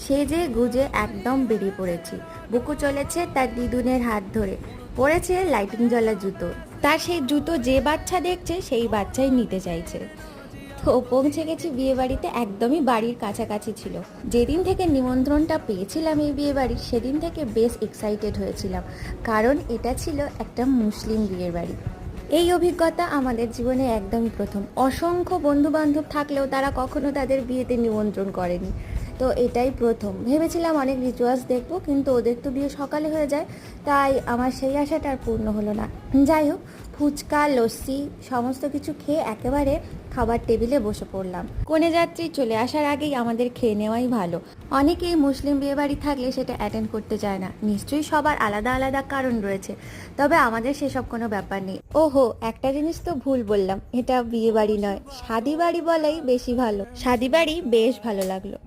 সেজে গুজে একদম বেরিয়ে পড়েছি। বুকু চলেছে তার দিদুনের হাত ধরে, পড়েছে লাইটিং জ্বলা জুতো। তার সেই জুতো যে বাচ্চা দেখছে সেই বাচ্চাই নিতে চাইছে। তো পৌঁছে গেছি বিয়ে বাড়িতে, একদমই বাড়ির কাছাকাছি ছিল। যেদিন থেকে নিমন্ত্রণটা পেয়েছিলাম এই বিয়ে বাড়ির, সেদিন থেকে বেশ এক্সাইটেড হয়েছিলাম, কারণ এটা ছিল একটা মুসলিম বিয়ের বাড়ি। এই অভিজ্ঞতা আমাদের জীবনে একদমই প্রথম। অসংখ্য বন্ধু বান্ধব থাকলেও তারা কখনো তাদের বিয়েতে নিমন্ত্রণ করেনি, তো এটাই প্রথম। ভেবেছিলাম অনেক রিচুয়ালস দেখবো, কিন্তু ওদের তো বিয়ে সকালে হয়ে যায়, তাই আমার সেই আশাটা আর পূর্ণ হলো না। যাই হোক, ফুচকা লস্যি সমস্ত কিছু খেয়ে একেবারে খাবার টেবিলে বসে পড়লাম। কনে যাত্রী চলে আসার আগেই আমাদের খেয়ে নেওয়াই ভালো। অনেকেই মুসলিম বিয়েবাড়ি থাকলে সেটা অ্যাটেন্ড করতে চায় না, নিশ্চয়ই সবার আলাদা আলাদা কারণ রয়েছে, তবে আমাদের সেসব কোনো ব্যাপার নেই। ওহো, একটা জিনিস তো ভুল বললাম, এটা বিয়ে বাড়ি নয়, শাদি বাড়ি বলাই বেশি ভালো। শাদি বাড়ি বেশ ভালো লাগলো।